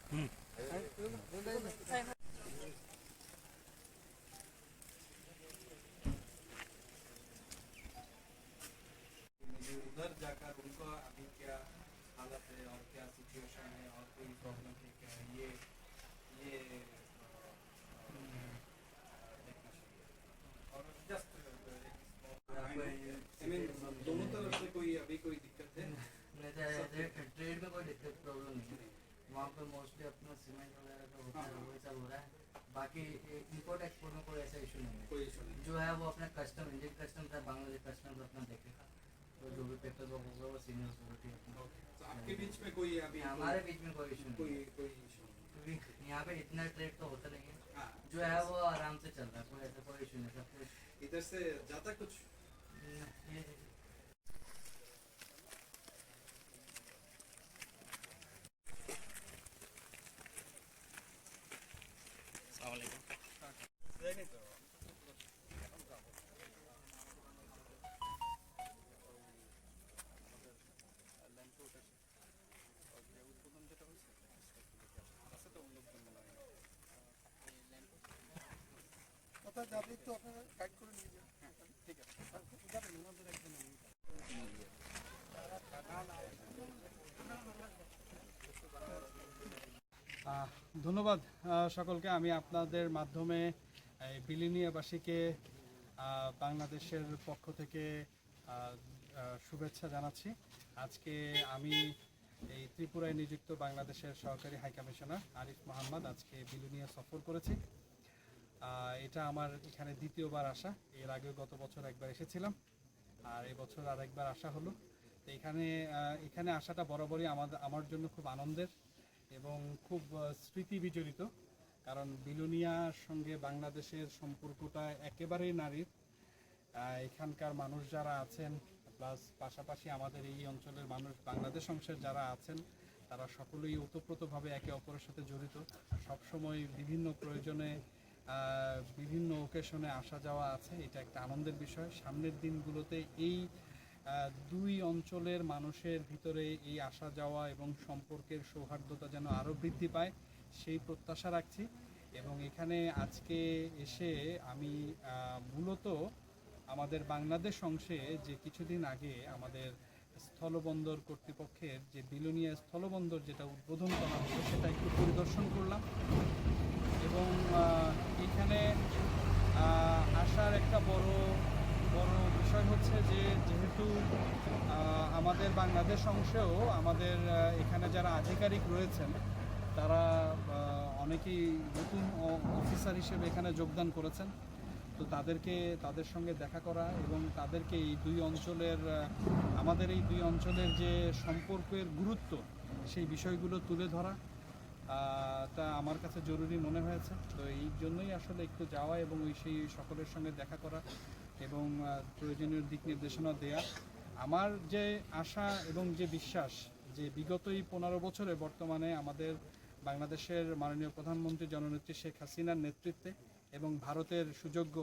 उधर जाकर उनको अभी क्या हालत है और क्या सिचुएशन है और कोई प्रॉब्लम है क्या ये देखना चाहिए और जस्ट दोनों तरफ से कोई अभी कोई दिक्कत है ट्रेड में कोई दिक्कत प्रॉब्लम नहीं है। वहाँ पे मोस्टली अपना सीमेंट वगैरह का होता है, वही सब हो रहा है। बाकी इंपोर्ट एक्सपोर्ट में कोई ऐसा इशू नहीं है। कोई इशू नहीं जो है वो अपना कस्टम इंडियन कस्टम था, बांग्लादेश कस्टम अपना देखेगा, तो जो भी पेपर वर्क होगा वो सीनियर अथॉरिटी अपना। तो आपके बीच में कोई अभी हमारे बीच में कोई इशू नहीं, कोई इशू नहीं क्योंकि यहाँ पे इतना ट्रेड तो होता नहीं है। हाँ जो है वो आराम से चल रहा है, कोई ऐसा कोई इशू नहीं। सब कुछ इधर से जाता कुछ ये যাবে তো আপনারা গাইড করে নিয়ে যান। ঠিক আছে যাবেন ওনাদের একজন ধন্যবাদ সকলকে। আমি আপনাদের মাধ্যমে বিলিনিয়াবাসীকে বাংলাদেশের পক্ষ থেকে শুভেচ্ছা জানাচ্ছি। আজকে আমি এই ত্রিপুরায় নিযুক্ত বাংলাদেশের সহকারী হাইকমিশনার আরিফ মোহাম্মদ আজকে বিলিনিয়া সফর করেছি। এটা আমার এখানে দ্বিতীয়বার আসা। এর আগে গত বছর একবার এসেছিলাম, আর এবছর আরেকবার আসা হলো। তো এখানে আসাটা বরাবরই আমার জন্য খুব আনন্দের এবং খুব স্মৃতি বিজড়িত, কারণ বিলোনিয়ার সঙ্গে বাংলাদেশের সম্পর্কটা একেবারেই নারীর। এখানকার মানুষ যারা আছেন, প্লাস পাশাপাশি আমাদের এই অঞ্চলের মানুষ, বাংলাদেশ অংশের যারা আছেন, তারা সকলেই ওতপ্রোতভাবে একে অপরের সাথে জড়িত। সবসময় বিভিন্ন প্রয়োজনে বিভিন্ন ওকেশনে আসা যাওয়া আছে। এটা একটা আনন্দের বিষয়। সামনের দিনগুলোতে এই দুই অঞ্চলের মানুষের ভিতরে এই আসা যাওয়া এবং সম্পর্কের সৌহার্দ্যতা যেন আরও বৃদ্ধি পায়, সেই প্রত্যাশা রাখছি। এবং এখানে আজকে এসে আমি মূলত আমাদের বাংলাদেশ অংশে যে কিছুদিন আগে আমাদের স্থলবন্দর কর্তৃপক্ষের যে বিলোনিয়া স্থলবন্দর যেটা উদ্বোধন করা হলো, সেটা একটু পরিদর্শন করলাম। এবং এখানে আসার একটা বড় বিষয় হচ্ছে যে যেহেতু আমাদের বাংলাদেশ অংশেও আমাদের এখানে যারা আধিকারিক রয়েছেন, তারা অনেকেই নতুন অফিসার হিসেবে এখানে যোগদান করেছেন। তো তাদের সঙ্গে দেখা করা এবং তাদেরকে এই আমাদের এই দুই অঞ্চলের যে সম্পর্কের গুরুত্ব, সেই বিষয়গুলো তুলে ধরা তা আমার কাছে জরুরি মনে হয়েছে। তো এই জন্যই আসলে একটু যাওয়া এবং সেই সকলের সঙ্গে দেখা করা এবং প্রয়োজনীয় দিক নির্দেশনা দেয়া। আমার যে আশা এবং যে বিশ্বাস যে বিগত এই 15 বছরে বর্তমানে আমাদের বাংলাদেশের মাননীয় প্রধানমন্ত্রী জননেত্রী শেখ হাসিনার নেতৃত্বে এবং ভারতের সুযোগ্য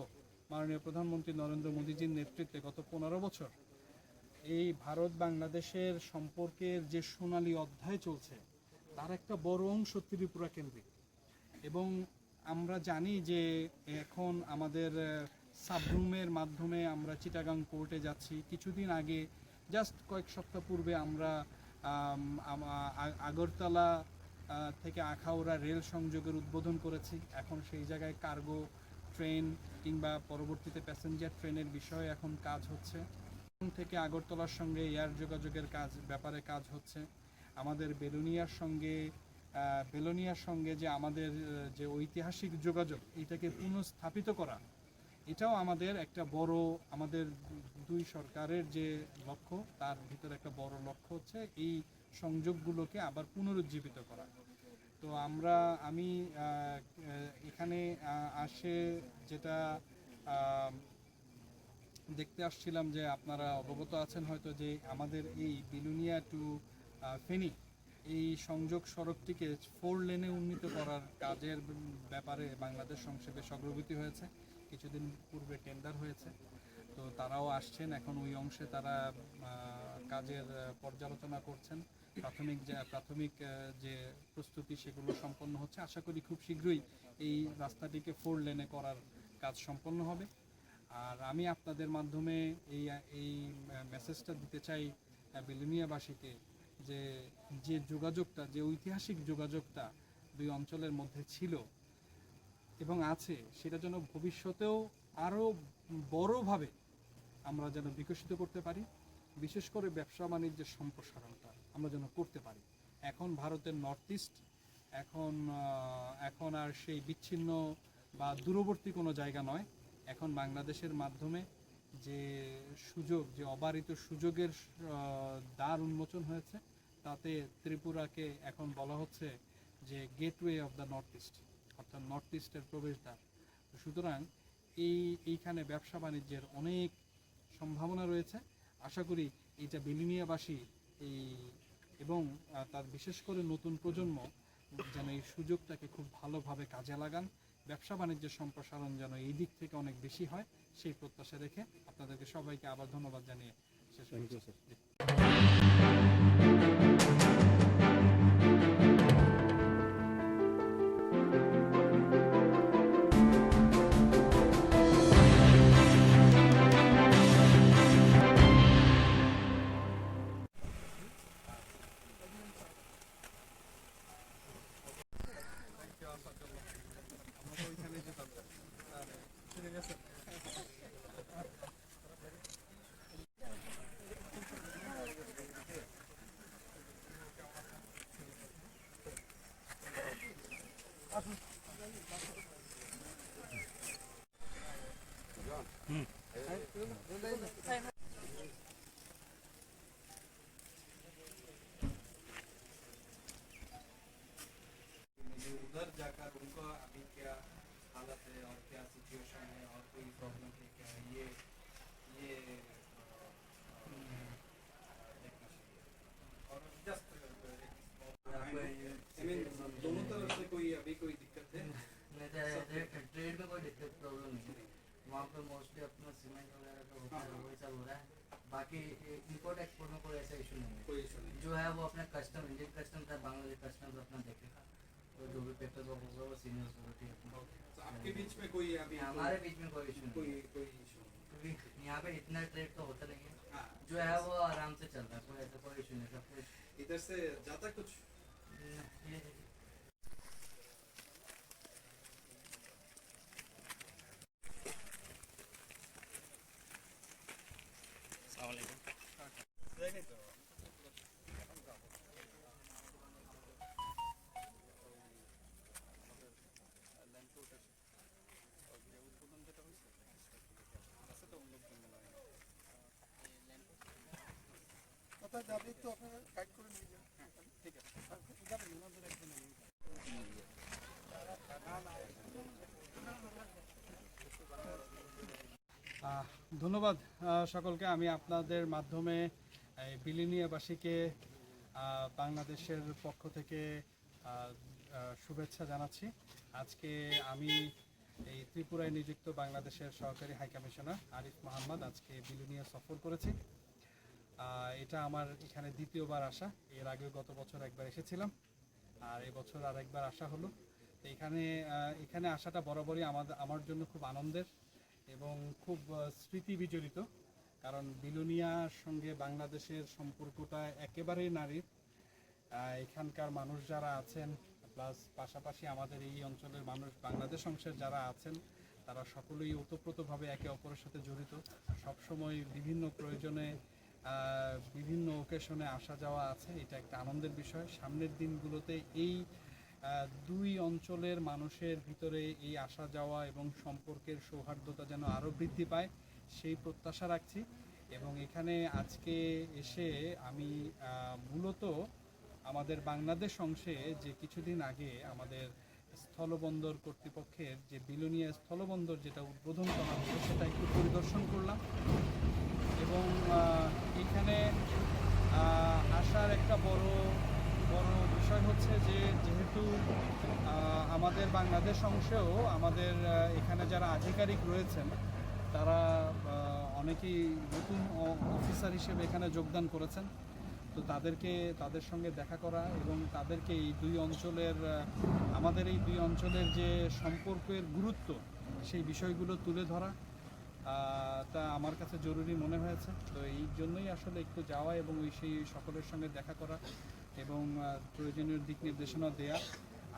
মাননীয় প্রধানমন্ত্রী নরেন্দ্র মোদীজির নেতৃত্বে গত 15 বছর এই ভারত বাংলাদেশের সম্পর্কের যে সোনালী অধ্যায় চলছে, তার একটা বড় অংশ ত্রিপুরা কেন্দ্রিক। এবং আমরা জানি যে এখন আমাদের সাবরুমের মাধ্যমে আমরা চিটাগাং কোর্টে যাচ্ছি। কিছুদিন আগে জাস্ট কয়েক সপ্তাহ পূর্বে আমরা আগরতলা থেকে আখাউড়া রেল সংযোগের উদ্বোধন করেছি। এখন সেই জায়গায় কার্গো ট্রেন কিংবা পরবর্তীতে প্যাসেঞ্জার ট্রেনের বিষয়ে এখন কাজ হচ্ছে। থেকে আগরতলার সঙ্গে এয়ার যোগাযোগের ব্যাপারে কাজ হচ্ছে। আমাদের বেলোনিয়ার সঙ্গে যে আমাদের যে ঐতিহাসিক যোগাযোগ, এটাকে পুনঃস্থাপিত করা, এটাও আমাদের একটা বড়, আমাদের দুই সরকারের যে লক্ষ্য, তার ভিতরে একটা বড় লক্ষ্য হচ্ছে এই সংযোগগুলোকে আবার পুনরুজ্জীবিত করা। তো আমি এখানে যেটা দেখতে আসছিলাম, যে আপনারা অবগত আছেন হয়তো, যে আমাদের এই বিলোনিয়া টু ফেনী এই সংযোগ সড়কটিকে 4 লেনে উন্নীত করার কাজের ব্যাপারে বাংলাদেশ অংশে বেশ অগ্রগতি হয়েছে। কিছুদিন পূর্বে টেন্ডার হয়েছে, তো তারাও আসছেন। এখন ওই অংশে তারা কাজের পর্যালোচনা করছেন। প্রাথমিক যে প্রস্তুতি সেগুলো সম্পন্ন হচ্ছে। আশা করি খুব শীঘ্রই এই রাস্তাটিকে 4 লেনে করার কাজ সম্পন্ন হবে। আর আমি আপনাদের মাধ্যমে এই মেসেজটা দিতে চাই বিলোনিয়াবাসীকে, যে যোগাযোগটা, যে ঐতিহাসিক যোগাযোগটা দুই অঞ্চলের মধ্যে ছিল এবং আছে, সেটা যেন ভবিষ্যতেও আরও বড়ভাবে আমরা যেন বিকশিত করতে পারি। বিশেষ করে ব্যবসা বাণিজ্যের সম্প্রসারণটা আমরা যেন করতে পারি। এখন ভারতের নর্থ ইস্ট এখন আর সেই বিচ্ছিন্ন বা দূরবর্তী কোনো জায়গা নয়। এখন বাংলাদেশের মাধ্যমে যে সুযোগ, যে অবারিত সুযোগের দ্বার উন্মোচন হয়েছে, তাতে ত্রিপুরাকে এখন বলা হচ্ছে যে gateway of the north east, অর্থাৎ নর্থ ইস্টের প্রবেশদ্বার। সুতরাং এইখানে ব্যবসা বাণিজ্যের অনেক সম্ভাবনা রয়েছে। আশা করি এইটা বিলোনিয়াবাসী এবং তার বিশেষ করে নতুন প্রজন্ম যেন এই সুযোগটাকে খুব ভালোভাবে কাজে লাগান। ব্যবসা বাণিজ্যের সম্প্রসারণ যেন এই দিক থেকে অনেক বেশি হয়, সেই প্রত্যাশা রেখে আপনাদেরকে সবাইকে আবার ধন্যবাদ জানিয়ে শেষ করছি। उधर जाकर उनको अभी क्या हालत है और क्या सिचुएशन है और कोई प्रॉब्लम है क्या, ये देखना चाहिए। और जस्ट दोनों तरफ से कोई अभी कोई दिक्कत है? ट्रेड में कोई दिक्कत प्रॉब्लम नहीं है। वहाँ पे मोस्टली अपना सीमेंट वगैरह का होता है, वही सब हो रहा है। बाकी इंपोर्ट एक्सपोर्ट में कोई ऐसा इशू नहीं है। कोई इशू नहीं जो है वो अपना कस्टम, इंडियन कस्टम था, बांग्लादेश कस्टम अपना देखेगा। तो जो भी पेपर वर्क होगा वो सीनियर अथॉरिटी अपना। तो आपके बीच में कोई अभी हमारे बीच में कोई इशू नहीं है, कोई इशू नहीं? क्योंकि यहाँ पे इतना ट्रेड तो होता नहीं है। हाँ, जो है वो आराम से चल रहा है, कोई ऐसा कोई इशू नहीं। सब कुछ इधर से जाता कुछ ये যাবে তো আপনারা গাইড করে নিয়ে যান। ঠিক আছে, যাবেন ওনাদের একজন ধন্যবাদ সকলকে। আমি আপনাদের মাধ্যমে বিলোনিয়াবাসীকে বাংলাদেশের পক্ষ থেকে শুভেচ্ছা জানাচ্ছি। আজকে আমি এই ত্রিপুরায় নিযুক্ত বাংলাদেশের সহকারী হাই কমিশনার আরিফ মোহাম্মদ আজকে বিলোনিয়া সফর করেছি। এটা আমার এখানে দ্বিতীয়বার আসা। এর আগে গত বছর একবার এসেছিলাম, আর এবছর আর একবার আসা হলো। তো এখানে আসাটা বরাবরই আমার জন্য খুব আনন্দের এবং খুব স্মৃতি বিজড়িত, কারণ বিলোনিয়ার সঙ্গে বাংলাদেশের সম্পর্কটা একেবারেই নারীর। এখানকার মানুষ যারা আছেন, প্লাস পাশাপাশি আমাদের এই অঞ্চলের মানুষ, বাংলাদেশ অংশের যারা আছেন, তারা সকলেই ওতপ্রোতভাবে একে অপরের সাথে জড়িত। সবসময় বিভিন্ন প্রয়োজনে বিভিন্ন ওকেশনে আসা যাওয়া আছে। এটা একটা আনন্দের বিষয়। সামনের দিনগুলোতে এই দুই অঞ্চলের মানুষের ভিতরে এই আসা যাওয়া এবং সম্পর্কের সৌহার্দ্যতা যেন আরও বৃদ্ধি পায়, সেই প্রত্যাশা রাখছি। এবং এখানে আজকে এসে আমি মূলত আমাদের বাংলাদেশ অংশে যে কিছুদিন আগে আমাদের স্থলবন্দর কর্তৃপক্ষের যে বিলোনিয়া স্থলবন্দর যেটা উদ্বোধন করা হলো, সেটা একটু পরিদর্শন করলাম। এবং এখানে আসার একটা বড় বিষয় হচ্ছে যে যেহেতু আমাদের বাংলাদেশ অংশেও আমাদের এখানে যারা আধিকারিক রয়েছেন, তারা অনেকেই নতুন অফিসার হিসেবে এখানে যোগদান করেছেন। তো তাদের সঙ্গে দেখা করা এবং তাদেরকে এই দুই অঞ্চলের আমাদের এই দুই অঞ্চলের যে সম্পর্কের গুরুত্ব সেই বিষয়গুলো তুলে ধরা তা আমার কাছে জরুরি মনে হয়েছে। তো এই জন্যই আসলে একটু যাওয়া এবং সেই সকলের সঙ্গে দেখা করা এবং প্রয়োজনীয় দিক নির্দেশনা দেয়া।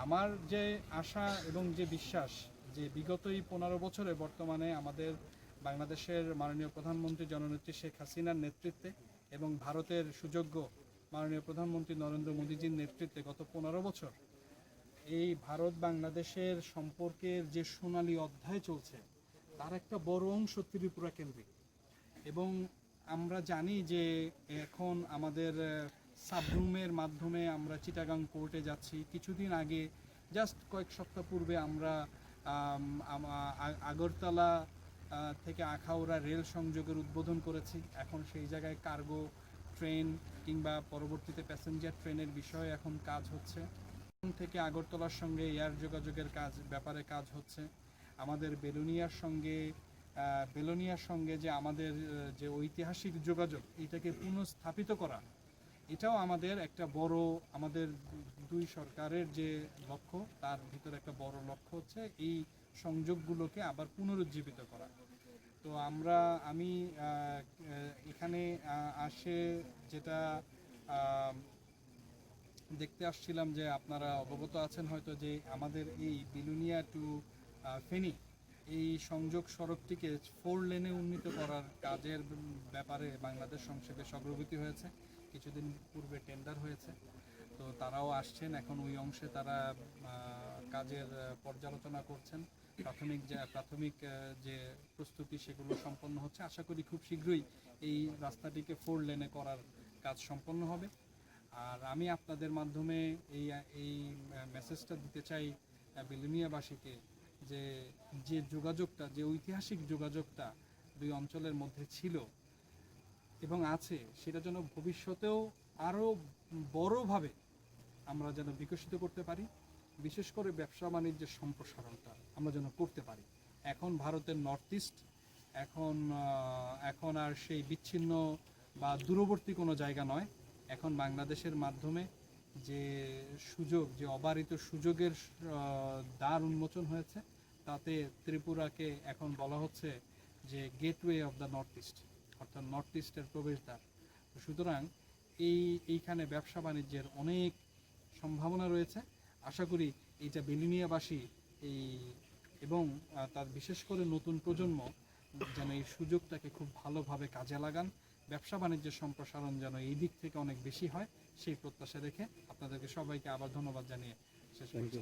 আমার যে আশা এবং যে বিশ্বাস যে বিগত এই 15 বছরে বর্তমানে আমাদের বাংলাদেশের মাননীয় প্রধানমন্ত্রী জননেত্রী শেখ হাসিনার নেতৃত্বে এবং ভারতের সুযোগ্য মাননীয় প্রধানমন্ত্রী নরেন্দ্র মোদীজির নেতৃত্বে গত 15 বছর এই ভারত বাংলাদেশের সম্পর্কের যে সোনালী অধ্যায় চলছে তার একটা বড় অংশ ত্রিপুরা কেন্দ্রিক। এবং আমরা জানি যে এখন আমাদের সাবরুমের মাধ্যমে আমরা চিটাগাং কোর্টে যাচ্ছি। কিছুদিন আগে জাস্ট কয়েক সপ্তাহ পূর্বে আমরা আগরতলা থেকে আখাউড়া রেল সংযোগের উদ্বোধন করেছি। এখন সেই জায়গায় কার্গো ট্রেন কিংবা পরবর্তীতে প্যাসেঞ্জার ট্রেনের বিষয়ে এখন কাজ হচ্ছে। থেকে আগরতলার সঙ্গে এয়ার যোগাযোগের ব্যাপারে কাজ হচ্ছে। আমাদের বেলোনিয়ার সঙ্গে যে আমাদের যে ঐতিহাসিক যোগাযোগ এটাকে পুনঃস্থাপিত করা, এটাও আমাদের একটা বড়, আমাদের দুই সরকারের যে লক্ষ্য তার ভিতরে একটা বড় লক্ষ্য হচ্ছে এই সংযোগগুলোকে আবার পুনরুজ্জীবিত করা। তো আমি এখানে যেটা দেখতে আসছিলাম যে আপনারা অবগত আছেন হয়তো যে আমাদের এই বিলুনিয়া টু ফেনী এই সংযোগ সড়কটিকে 4 লেনে উন্নীত করার কাজের ব্যাপারে বাংলাদেশ সংসদে অগ্রগতি হয়েছে। কিছুদিন পূর্বে টেন্ডার হয়েছে, তো তারাও আসছেন। এখন ওই অংশে তারা কাজের পর্যালোচনা করছেন। প্রাথমিক যে প্রস্তুতি সেগুলো সম্পন্ন হচ্ছে। আশা করি খুব শীঘ্রই এই রাস্তাটিকে 4 লেনে করার কাজ সম্পন্ন হবে। আর আমি আপনাদের মাধ্যমে এই মেসেজটা দিতে চাই বিলুনিয়াবাসীকে যে যোগাযোগটা, যে ঐতিহাসিক যোগাযোগটা দুই অঞ্চলের মধ্যে ছিল এবং আছে, সেটা যেন ভবিষ্যতেও আরও বড়ভাবে আমরা যেন বিকশিত করতে পারি। বিশেষ করে ব্যবসা বাণিজ্যের সম্প্রসারণটা আমরা যেন করতে পারি। এখন ভারতের নর্থ ইস্ট এখন আর সেই বিচ্ছিন্ন বা দূরবর্তী কোনো জায়গা নয়। এখন বাংলাদেশের মাধ্যমে যে সুযোগ, যে অবারিত সুযোগের দ্বার উন্মোচন হয়েছে, তাতে ত্রিপুরাকে এখন বলা হচ্ছে যে gateway of the north east, অর্থাৎ নর্থ ইস্টের প্রবেশদ্বার। সুতরাং এইখানে ব্যবসা বাণিজ্যের অনেক সম্ভাবনা রয়েছে। আশা করি এইটা বিলুনিয়াবাসী এবং তার বিশেষ করে নতুন প্রজন্ম যেন এই সুযোগটাকে খুব ভালোভাবে কাজে লাগান। ব্যবসা বাণিজ্যের সম্প্রসারণ যেন এই দিক থেকে অনেক বেশি হয়, সেই প্রত্যাশা রেখে আপনাদেরকে সবাইকে আবার ধন্যবাদ জানিয়ে শেষ করছি।